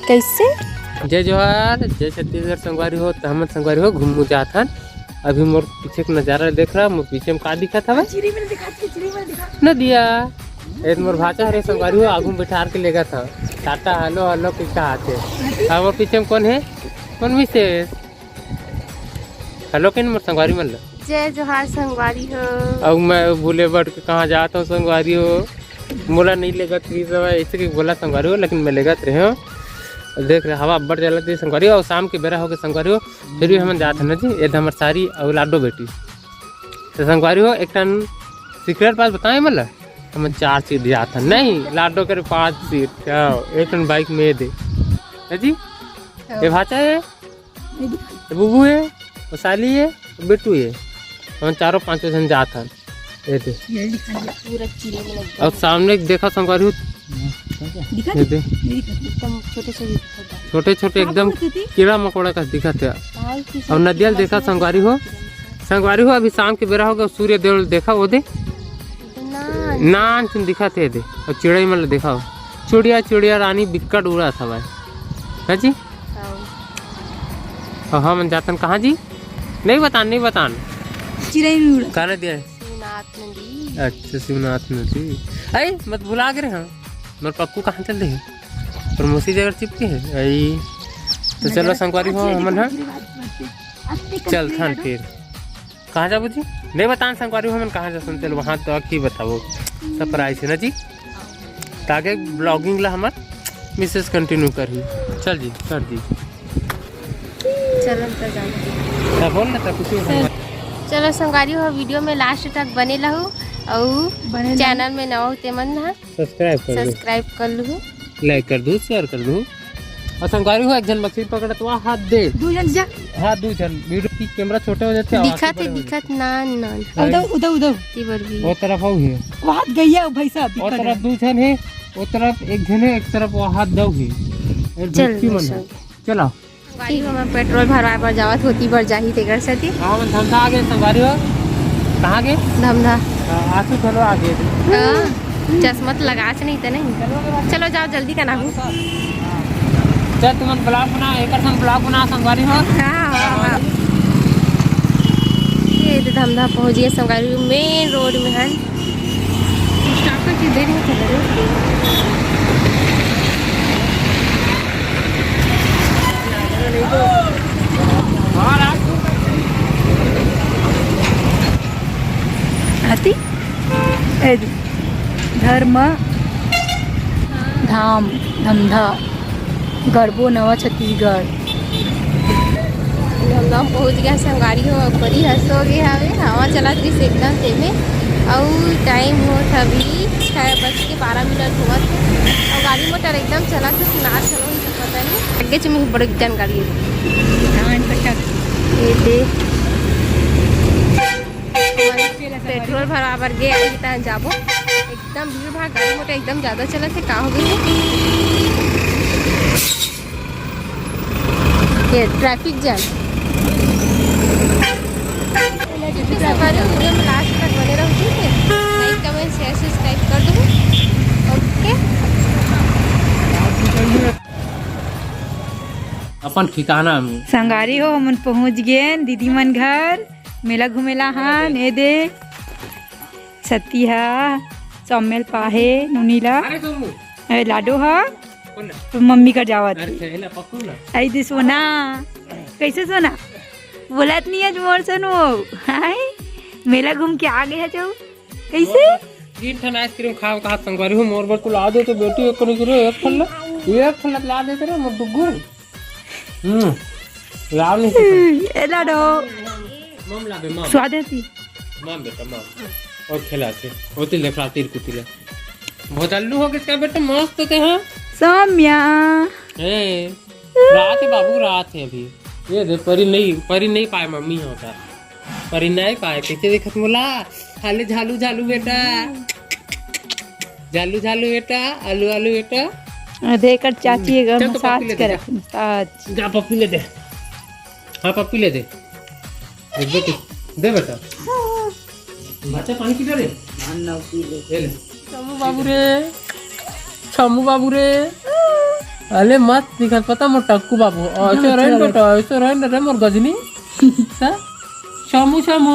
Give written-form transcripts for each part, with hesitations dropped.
कैसे? जय जोहार, जय छत्तीसगढ़ संगवारी हो, तहमद संगवारी हो, घूमू जात हन। अभी मोर पीछे का नजारा देख रहा, मोर पीछे में का दिखा था न दिया मोर भाचा हरे संगवारी हो, आगू में बैठा के लेगा था। टाटा हेलो हेलो के कहा थे। अब मोर पीछे में कौन है? कौन विशेष हेलो के मोर संगवारी मन ला जय जोहार संगवारी हो। अब मैं भूले बढ़ के कहाँ जाता हूँ संगवारी हो, मोला नहीं लेगा ऐसे कि बोला संगवारी हो, लेकिन मैं लेगा रहे हो। देख रहे हवा बढ़ जाला थी संगवारी हो, और शाम के बेरा हो गए संगवारी हो, फिर भी हम जाते ना जी। ये हमारे सारी और लाडो बेटी तो संगवारी हो। एक टन सीक्रेट पास बताए मतलब हम 4 सीट जाता नहीं, लाडो करे 5 सीट क्या एक टन बाइक में दे है जी। ये भाचा है, ये बुबू है, वो साली है, बेटू है, हम 4-5 जन जाता ये दे। और सामने देखा संगवारी हो, छोटे छोटे एकदम कीड़ा मकोड़ा का दिखा था। और नदियल देखा संगवारी हो, संगवारी हो। अभी शाम के बेरा होगा, सूर्य देव देखा वो दे नान तुम दिखा थे दे। और चिड़ई मतलब देखा हो, चिड़िया चिड़िया रानी बिकट उड़ा था भाई है जी। और हम जातन कहाँ जी नहीं बतान चिड़ई कहने दिया। अच्छा शिवनाथ नदी अरे मत भुला गए हाँ। मेरे पक्कू कहाँ चल रहे हैं और मौसी जगह चिपके है आई। तो चलो संगवारी हो हमन हाँ चल थान फिर कहाँ जाबो जी नहीं बतान संगवारी हो हमन कहाँ जा सुन। चलो वहाँ तो अखी बताओ सरप्राइज है ना जी, ताकि ब्लॉगिंग ला हमार मिसेस कंटिन्यू करी। चल जी कर जी चलो बोल ना कुछ। चलो संगवारी हो, वीडियो में लास्ट तक बने रहो और चैनल में नवा होते मन ना सब्सक्राइब कर लूँ, लाइक कर दूँ, शेयर कर दूँ। और संगवारी हो एक जन मछली पकड़ा तो हाथ दे हाथ 2 जन वीडियो की कैमरा छोटे हो जाते हैं दिखत नान उधर तीबर भी वो तरफ हो है वहाँ गैया भाई साहब वो तरफ 2 जन है, वो तरफ 1 जन है, एक तरफ वो हाथ दो है। चलो ठीक है, मैं पेट्रोल भरवाए पर जावत होती पर जाही तेकर से थी। हां मन धमधा आगे संगवारी हो कहां गे धमधा आसू चलो आगे चश्मा तो लगा से नहीं तो नहीं। चलो जाओ जल्दी का नाम चल तुम ब्लॉग बना एक ब्लॉग बना संगवारी हो। हाँ ये तो धमधा पहुँच गए संगवारी मेन रोड में है। स्टार्टर की देरी है आती धर्म धाम धमधा गरबो नवा छत्तीसगढ़ हम पहुँच गया संगवारी हो। बड़ी हंसो गए हवे हवा चला रही से एकदम तेमे और टाइम हो अभी 6:12 हुआ थे और गाड़ी मोटर एकदम चला तो सुना चलो पता नहीं आगे चुमी बड़ी जानकारी पेट्रोल भराबर गे आई जाबो एकदम भीड़ भाड़ गाड़ी मोटर एकदम ज़्यादा चला से का हो गई ये ट्रैफिक जाम। वीडियो में लास्ट तक बने रहो ठीक है, लाइक कमेंट शेयर सब्सक्राइब कर दो ओके। अपन ठिकाना में संगवारी हो हमन पहुँच गए दीदी मन घर मेला घूमेला हाँ ने दे सती हा चौमेल पाहे नुनीला लाडो हा तो मम्मी का जावत आई दे सोना कैसे सोना बोलत नहीं है मोर सनो हाय मेला घूम के आ गए जाओ कैसे 3 ठन आइसक्रीम खाओ कहा संगवारी हो मोर बर तो ला दे तो बेटी एक फल ला दे रे मोर दुगु ला नहीं ए लाडो मम ला बे मम स्वाद है ती मम बेटा मम और खिलाते होती ले फ्रातिर कुतिला बहुत अल्लू हो किसका बेटा मस्त थे हां सौम्या ए रात है बाबू रात है अभी ये दे परी नहीं पाए मम्मी होता परी नहीं पाए कैसे देखत मोला खाली झालू झालू बेटा झालू झालू बेटा आलू आलू बेटा देकर चाची का मसाज कर मसाज जा पप्पी ले दे हाँ पप्पी ले दे दे बेटा बच्चा पानी पी ले समू छमू बाबू रे अरे मस्त दिखत पता मोर टक्कू बाबू ऐसे रहे बेटा ऐसे रहे रे मोर गजनी सा शामू शामू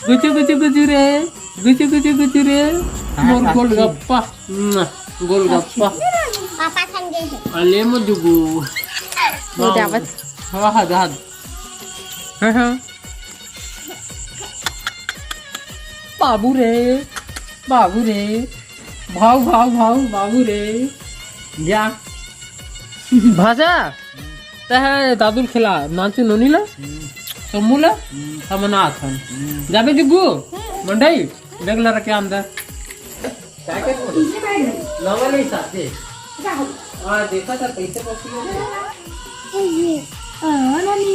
गुचु गुचु गुचु रे गुचु गुचु गुचु रे मोर गोलगप्पा गोलगप्पा पापा संगे अले मो जुगु वो दावत हा दाद हां बाबू रे भाव भाव बाबू रे जा भाषा तह दादुल खिला नाचू नोनीला समूला समनाथ जाबे जुगु मंडई देखला रे क्या अंदर पैकेट नवले साथे हां देखा था पैसे पसी नानी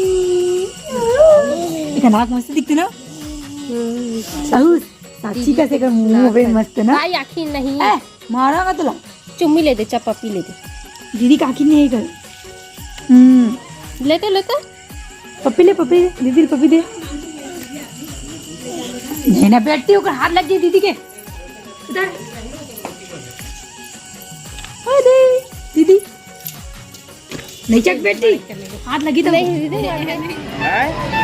इतना मस्त दिखते ना साहू साक्षी का से मुंह पे मस्त ना काय आखिर नहीं मारा का तुला चुम्मी ले दे चपापी ले दे दीदी काकी नहीं कर लेते लेते पप्पी ले दीदी पप्पी दे नहीं ना बैठती होकर हाथ लग गई दीदी के इधर अरे दीदी नहीं चक बैठी हाथ लगी तो नहीं दीदी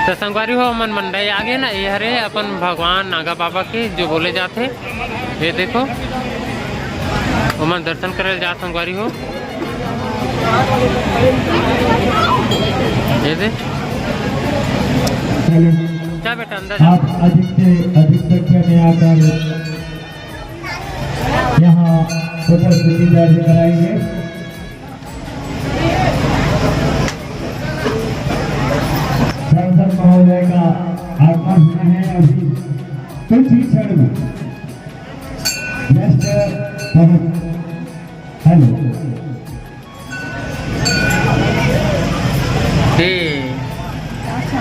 तो संगवारी हो मन मंडई आगे ना ये हरे अपन भगवान नागा बाबा के जो बोले जाते ये देखो मन दर्शन करे जा संगवारी हो ये दे क्या बेटा अंदर जा। आप अधिक से अधिक संख्या में आकर यहाँ उपस्थिति दर्ज कराएंगे। सांसद महोदय का आगमन है अभी कुछ ही क्षण में। हेलो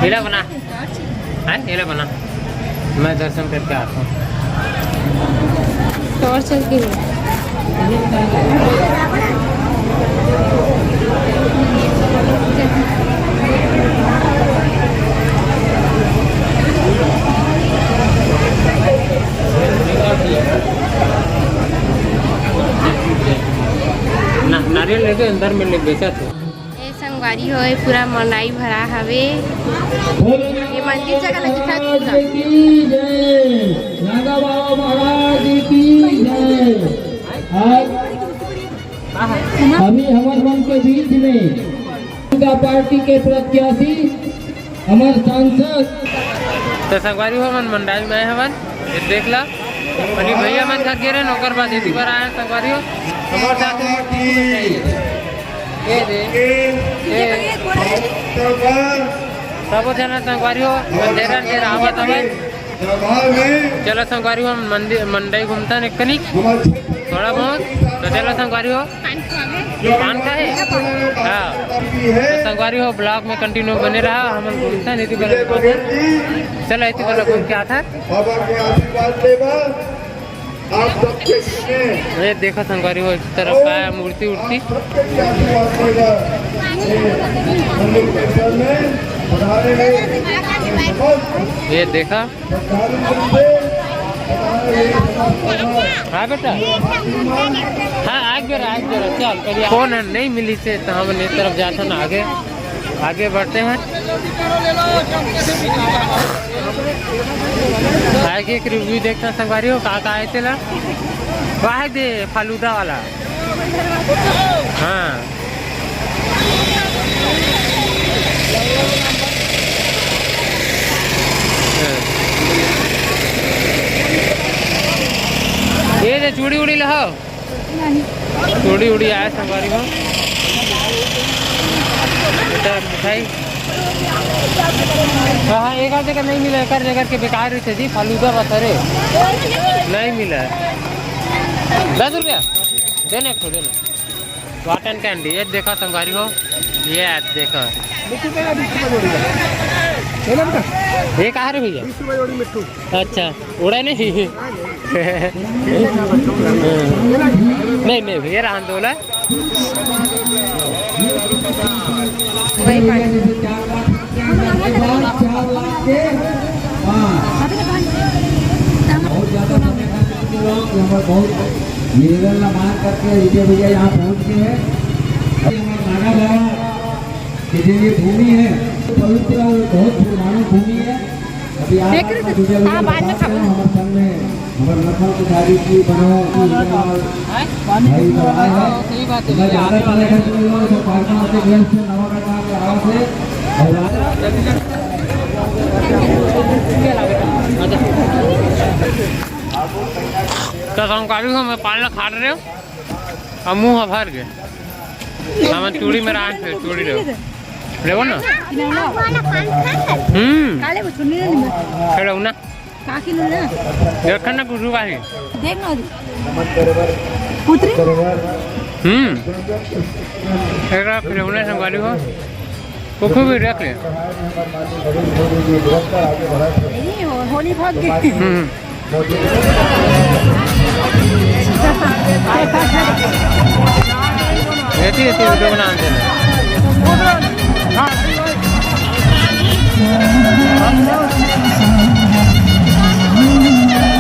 हीरा बना है हीरा बना मैं दर्शन करके आता हूँ और चल के नारियल लेके अंदर में ले बेचा थे संगवारी हो पूरा मनाई भरा हवे ये मंदिर जगह लगी था नागा बाबा महाराज की जय। अभी हमारे मन के बीच में पार्टी के प्रत्याशी हमारे सांसद तो संगवारी हो मन मंडाई में हवन ये देख ला अभी भैया मन घर गिरे नौकर बाद इसी पर आया संगवारी हो हमारे साथ ये दे सब जना संगवारी हो मंदिर अंदर आवत हवे चलो संगवारी हो मंदिर मंडई घूमता ने कनी थोड़ा बहुत तो चलो संगवारी हो पान का है हाँ तो संगवारी हो ब्लॉग में कंटिन्यू बने रहा हम घूमता नहीं चलो ऐसी वाला घूम के आता ये देखो संगवारी हो इस तरफ का मूर्ति उड़ती ये देखा हाँ बेटा हाँ आग जरा चल कौन है नहीं मिली से तो हम इस तरफ जाते ना आगे बढ़ते हैं आगे एक रिव्यू देखते हैं संगवारी हो कहाँ आए थे ला वाह दे फालूदा वाला हाँ ये दे चूड़ी उड़ी लहो चूड़ी उड़ी आया संगवारी हो मिठाई हाँ एक आध जगह नहीं मिला एक जगह के बेकार रही थे जी फालूदा बतरे नहीं मिला 10 रुपया देने को देना कॉटन कैंडी ये देखा संगवारी हो ये देखा ये कहा रे भैया अच्छा उड़ा नहीं नहीं भैया रहन दो बहुत निवेदन मान करके विजय भैया यहाँ पहुँच गए हैं। खाना बाबा की जो ये भूमि है पवित्र और बहुत पुरानी भूमि है। अभी आप बाद में हमारे संग में हमारे नफल की शादी की बनाओ भाई बनाए हैं। सही बात है। ज़्यादा पढ़े हैं तो लोग तो पार्टनर से घर से नवागढ़ के आवास है तो संकारी हो मैं पालना खा रहे हो और मुँह भर गए हमारे चूड़ी में रान थे चूड़ी रेवो ना काले को चुन्नी नहीं मिल खेलो ना काकी नो ना देखना ना कुछ का ही देख ना पुत्री एक फिर उन्हें संभाली हो कुछ भी रख ले नहीं होली भाग के ऐसी ऐसी वीडियो बनाते हैं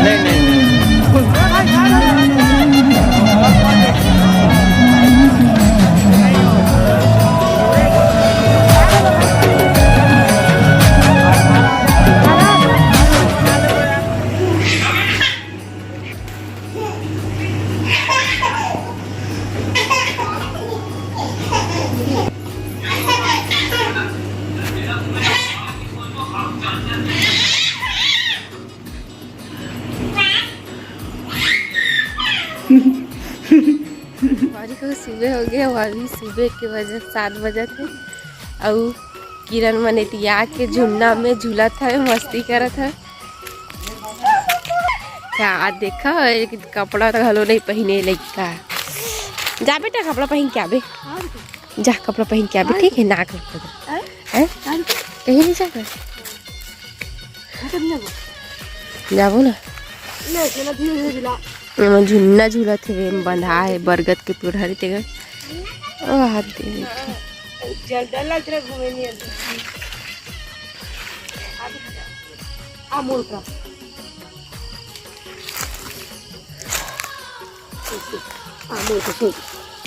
नहीं नहीं हमारी को सुबह हो गया और अभी सुबह के वजह 7 बजे थे और किरण मनेटिया के झुन्ना में झूला था मस्ती करा था क्या देखा एक कपड़ा तो हलो नहीं पहने लड़का जा बेटा कपड़ा पहन के आबे जा कपड़ा पहन के आबे ठीक है ना कहीं नहीं जाकर जाबो ना झुन्ना झूला थे बंधा है बरगद के पेड़ हरी तेगर ओ हाथ दे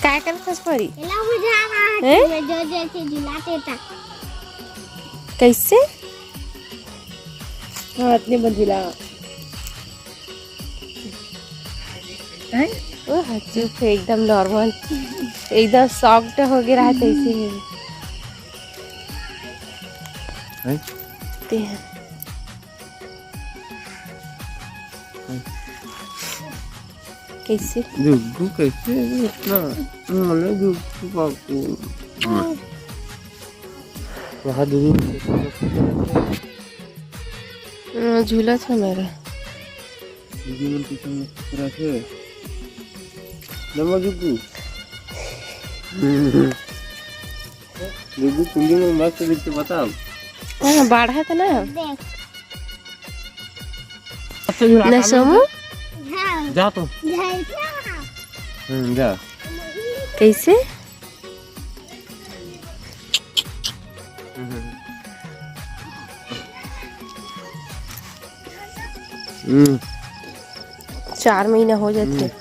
काय करत परी कैसे हाथ ने बंधिला ओ चुप है एकदम नॉर्मल एकदम सॉफ्ट हो गया है कैसे है कैसे जुगू कैसे इतना मतलब जुगू बाबू वहाँ दूर झूला था मेरा जीवन किसी तरह से नमक जुगू जुगू कुंडी में मस्त दिखते बताओ हाँ बाढ़ा था ना न सोमू जा तो जा कैसे हम्म 4 महीना हो जाते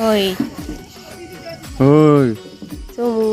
ओए ओए सोमू